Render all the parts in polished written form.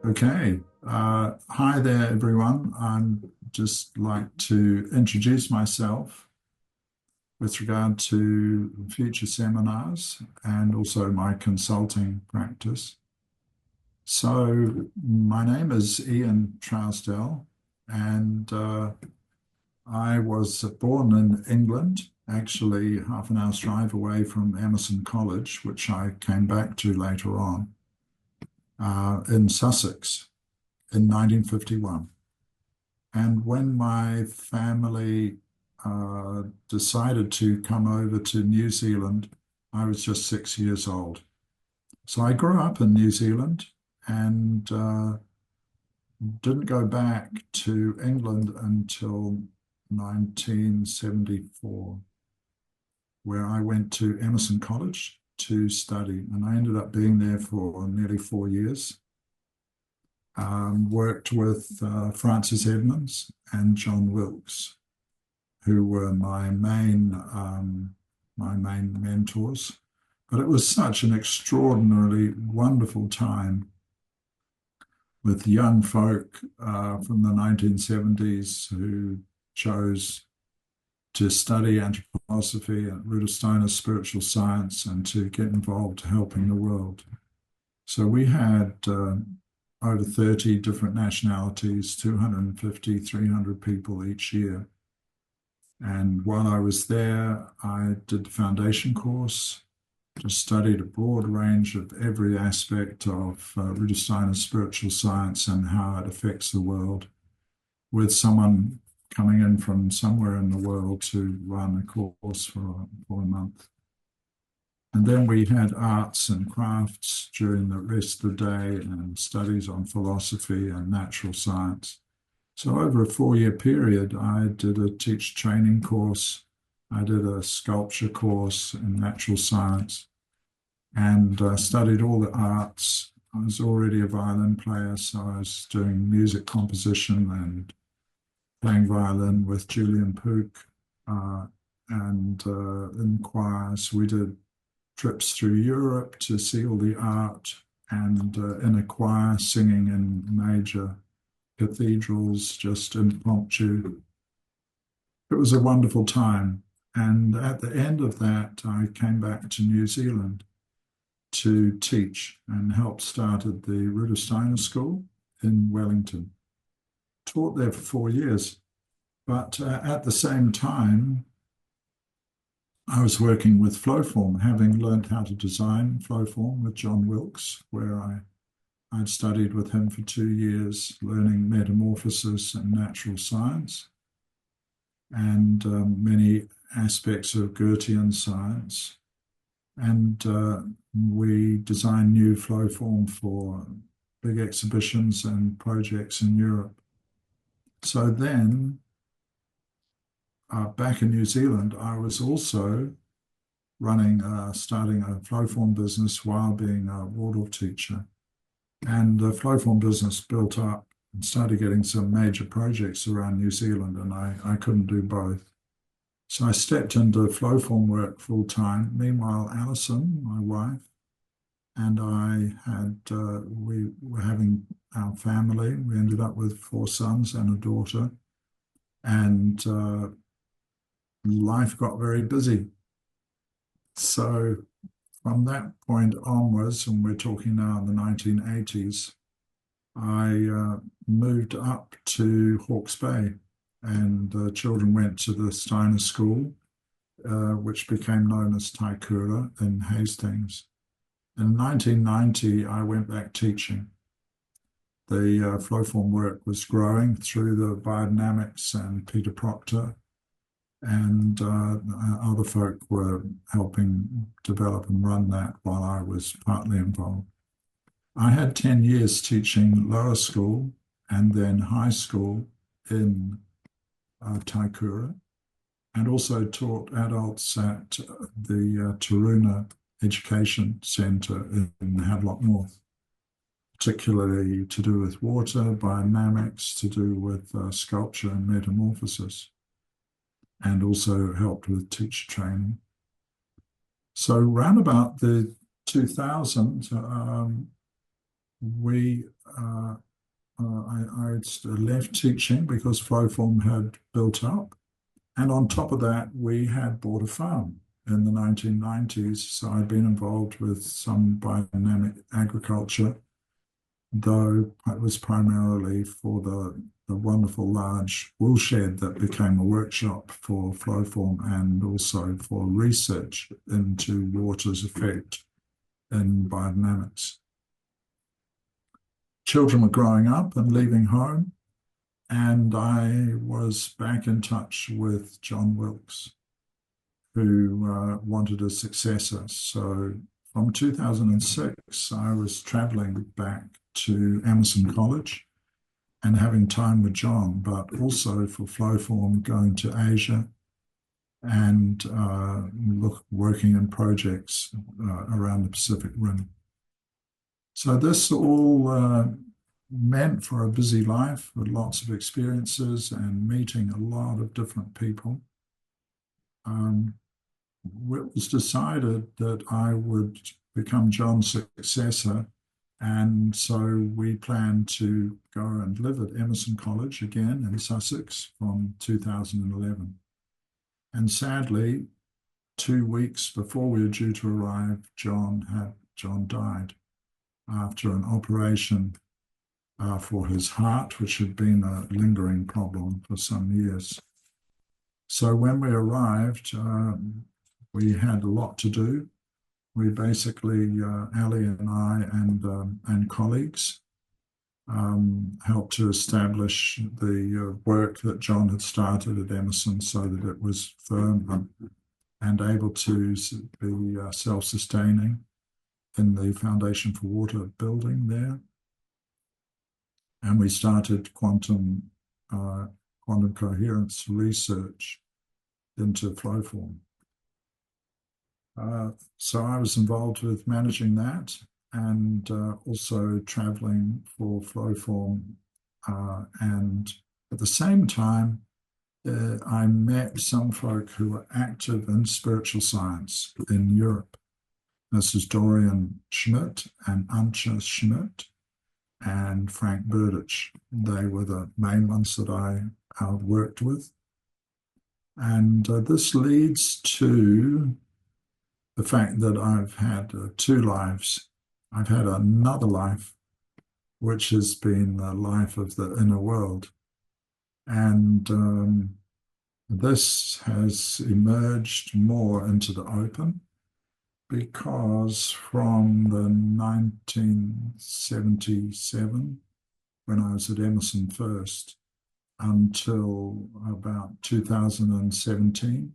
Okay. Hi there, everyone. I'm just like to introduce myself with regard to future seminars and also my consulting practice. So, my name is Ian Trousdell, and I was born in England, actually half an hour's drive away from Emerson College, which I came back to later on, in Sussex in 1951. And when my family decided to come over to New Zealand, I was just 6 years old. So I grew up in New Zealand and didn't go back to England until 1974, where I went to Emerson College to study. And I ended up being there for nearly 4 years. Worked with Francis Edmonds and John Wilkes, who were my main mentors. But it was such an extraordinarily wonderful time with young folk from the 1970s who chose to study anthroposophy and Rudolf Steiner's spiritual science and to get involved helping the world. So we had over 30 different nationalities, 250, 300 people each year. And while I was there, I did the foundation course, just studied a broad range of every aspect of Rudolf Steiner's spiritual science and how it affects the world, with someone coming in from somewhere in the world to run a course for a month. And then we had arts and crafts during the rest of the day and studies on philosophy and natural science. So over a 4 year period, I did a teach training course. I did a sculpture course in natural science and studied all the arts. I was already a violin player, so I was doing music composition and playing violin with Julian Pook and in choirs. We did trips through Europe to see all the art and in a choir singing in major cathedrals, just impromptu. It was a wonderful time. And at the end of that, I came back to New Zealand to teach and help started the Rudolf Steiner School in Wellington. Taught there for 4 years. But at the same time, I was working with Flowform, having learned how to design Flowform with John Wilkes, where I'd studied with him for 2 years, learning metamorphosis and natural science, and many aspects of Goethean science. And we designed new Flowform for big exhibitions and projects in Europe. So then, back in New Zealand, I was also starting a Flowform business while being a Waldorf teacher. And the Flowform business built up and started getting some major projects around New Zealand, and I couldn't do both. So I stepped into Flowform work full time. Meanwhile, Alison, my wife, and we were having our family. We ended up with 4 sons and a daughter. And life got very busy. So from that point onwards, and we're talking now in the 1980s, I moved up to Hawke's Bay, and the children went to the Steiner School, which became known as Taikura in Hastings. In 1990, I went back teaching. The Flowform work was growing through the biodynamics and Peter Proctor, and other folk were helping develop and run that while I was partly involved. I had 10 years teaching lower school and then high school in Taikura, and also taught adults at the Taruna Education Centre in Havelock North, particularly to do with water, biodynamics, to do with sculpture and metamorphosis, and also helped with teacher training. So round about the 2000s, we I left teaching because Flowform had built up. And on top of that, we had bought a farm in the 1990s. So I'd been involved with some biodynamic agriculture, though it was primarily for the wonderful large woolshed that became a workshop for Flowform and also for research into water's effect in biodynamics. Children were growing up and leaving home, and I was back in touch with John Wilkes, who wanted a successor. So from 2006, I was traveling back to Emerson College and having time with John, but also for Flowform going to Asia and working in projects around the Pacific Rim. So this all meant for a busy life with lots of experiences and meeting a lot of different people. It was decided that I would become John's successor, and so we planned to go and live at Emerson College again in Sussex from 2011. And sadly, 2 weeks before we were due to arrive, John died after an operation for his heart, which had been a lingering problem for some years. So when we arrived, we had a lot to do. We basically, Ali and I and colleagues helped to establish the work that John had started at Emerson so that it was firm and able to be self-sustaining in the Foundation for Water building there. And we started quantum coherence research into Flowform. So I was involved with managing that and also traveling for Flowform. And at the same time, I met some folk who were active in spiritual science in Europe. This is Dorian Schmidt and Antje Schmidt and Frank Burditch. They were the main ones that I worked with. And this leads to the fact that I've had two lives. I've had another life, which has been the life of the inner world. And this has emerged more into the open because from the 1977, when I was at Emerson first, until about 2017,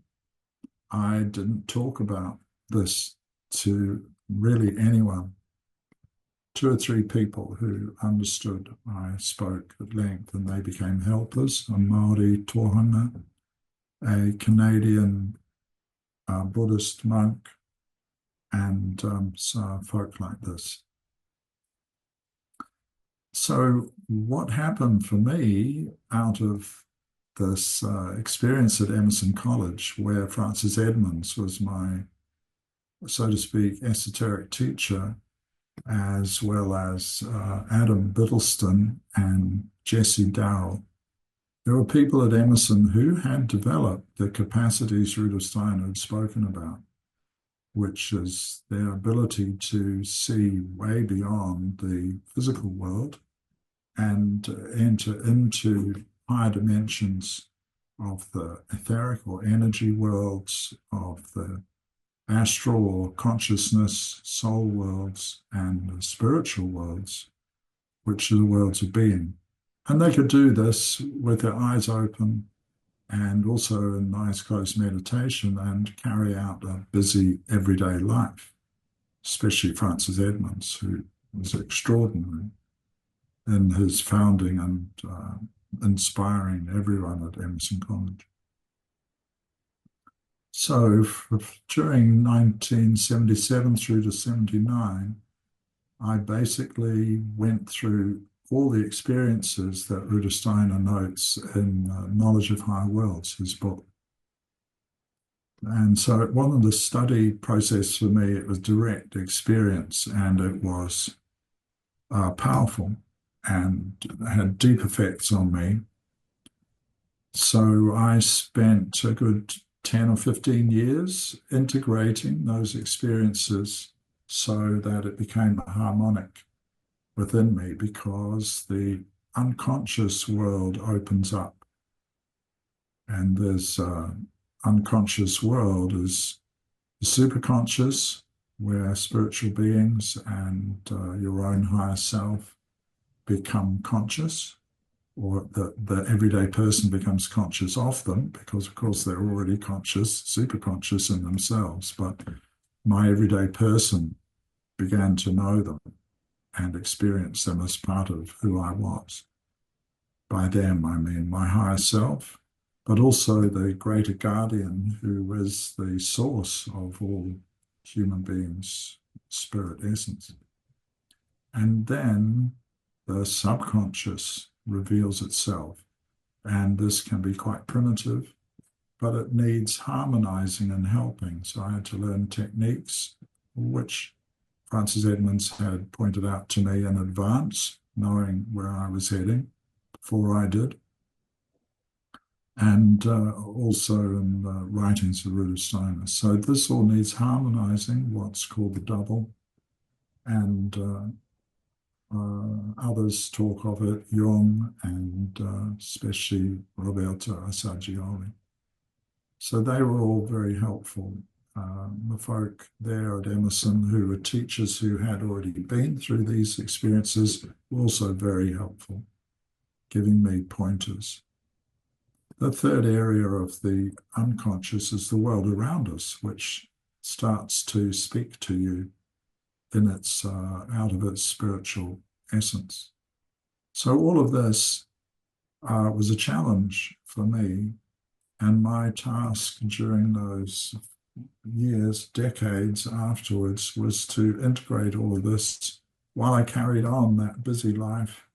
I didn't talk about this to really anyone. 2 or 3 people who understood I spoke at length, and they became helpers. A Māori tohunga, a Canadian Buddhist monk, and so folk like this. So what happened for me out of this experience at Emerson College, where Francis Edmonds was my, so to speak, esoteric teacher, as well as Adam Biddleston and Jesse Darrell. There were people at Emerson who had developed the capacities Rudolf Steiner had spoken about, which is their ability to see way beyond the physical world and enter into higher dimensions of the etheric or energy worlds, of the astral or consciousness, soul worlds, and the spiritual worlds, which are the worlds of being. And they could do this with their eyes open and also in eyes closed meditation and carry out a busy everyday life, especially Francis Edmonds, who was extraordinary in his founding and inspiring everyone at Emerson College. So during 1977 through to 79, I basically went through all the experiences that Rudolf Steiner notes in Knowledge of Higher Worlds, his book. And so it wasn't a study process for me, it was direct experience, and it was powerful and had deep effects on me. So I spent a good 10 or 15 years integrating those experiences so that it became a harmonic within me, because the unconscious world opens up. And this unconscious world is the superconscious, where spiritual beings and your own higher self become conscious, or the everyday person becomes conscious of them, because of course they're already conscious, super conscious in themselves. But my everyday person began to know them and experience them as part of who I was. By them, I mean my higher self, but also the greater guardian, who is the source of all human beings' spirit essence. And then the subconscious reveals itself. And this can be quite primitive, but it needs harmonizing and helping. So I had to learn techniques, which Francis Edmonds had pointed out to me in advance, knowing where I was heading before I did. And also in the writings of Rudolf Steiner. So this all needs harmonizing, what's called the double. And others talk of it, Jung and especially Roberto Assagioli. So they were all very helpful. The folk there at Emerson, who were teachers who had already been through these experiences, were also very helpful, giving me pointers. The third area of the unconscious is the world around us, which starts to speak to you in its out of its spiritual essence. So all of this was a challenge for me, and my task during those years, decades afterwards, was to integrate all of this while I carried on that busy life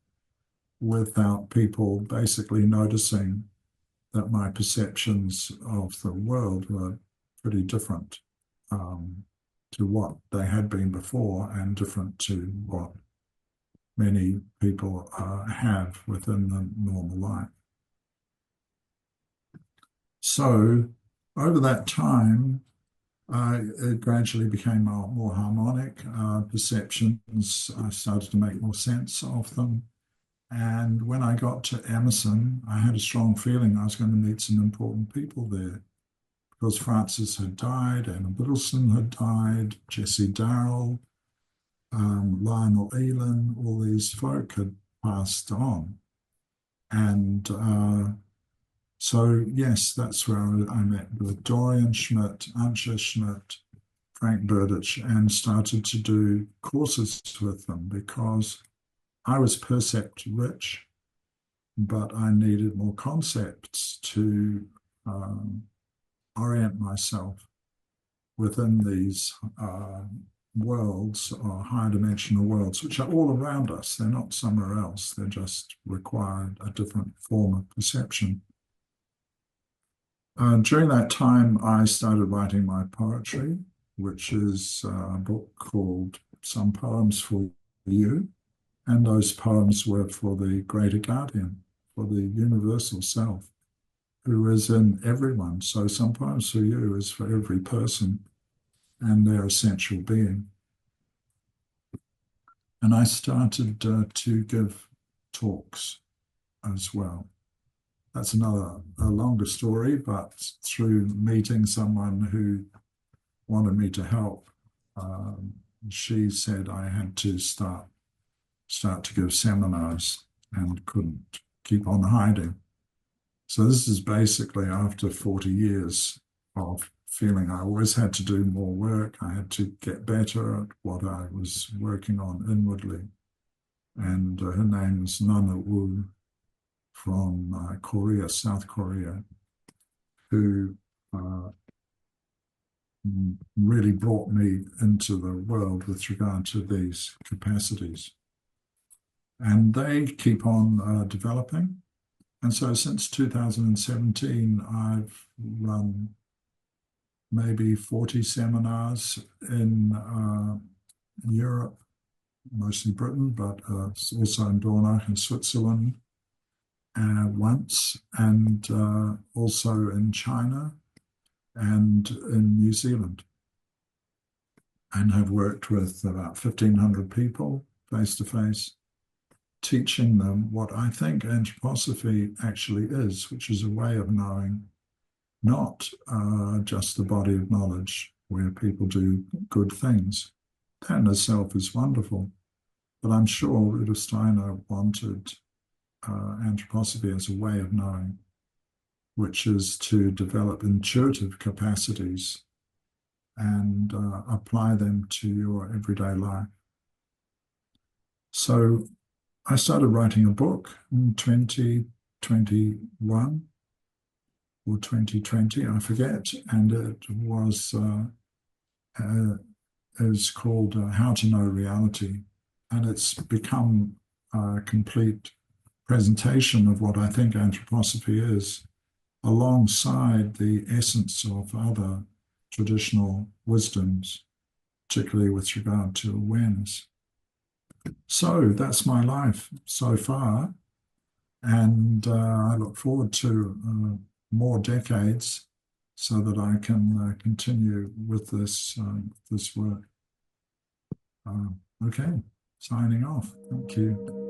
without people basically noticing that my perceptions of the world were pretty different to what they had been before, and different to what many people have within the normal life. So over that time, it gradually became more harmonic. Perceptions, I started to make more sense of them. And when I got to Emerson, I had a strong feeling I was going to meet some important people there, because Francis had died, Anna Biddleston had died, Jesse Darrell, Lionel Elan, all these folk had passed on. And so, yes, that's where I met with Dorian Schmidt, Antje Schmidt, Frank Burditch, and started to do courses with them, because I was percept rich, but I needed more concepts to orient myself within these worlds, or higher dimensional worlds, which are all around us. They're not somewhere else. They just require a different form of perception. During that time, I started writing my poetry, which is a book called Some Poems for You. And those poems were for the greater guardian, for the universal self, who is in everyone. So Some Poems for You is for every person and their essential being. And I started to give talks as well. That's a longer story, but through meeting someone who wanted me to help, she said I had to start to give seminars and couldn't keep on hiding. So this is basically after 40 years of feeling I always had to do more work. I had to get better at what I was working on inwardly. And her name is Nana Wu from Korea, South Korea, who really brought me into the world with regard to these capacities. And they keep on developing. And so since 2017, I've run maybe 40 seminars in Europe mostly Britain, but also in Dornach in Switzerland once, and also in China and in New Zealand, and have worked with about 1,500 people face to face, teaching them what I think anthroposophy actually is, which is a way of knowing, not just a body of knowledge where people do good things. That in itself is wonderful. But I'm sure Rudolf Steiner wanted anthroposophy as a way of knowing, which is to develop intuitive capacities and apply them to your everyday life. So I started writing a book in 2021 or 2020, I forget, and it was is called How to Know Reality, and it's become a complete presentation of what I think anthroposophy is, alongside the essence of other traditional wisdoms, particularly with regard to awareness. So that's my life so far, and I look forward to more decades so that I can continue with this work. Okay, signing off. Thank you.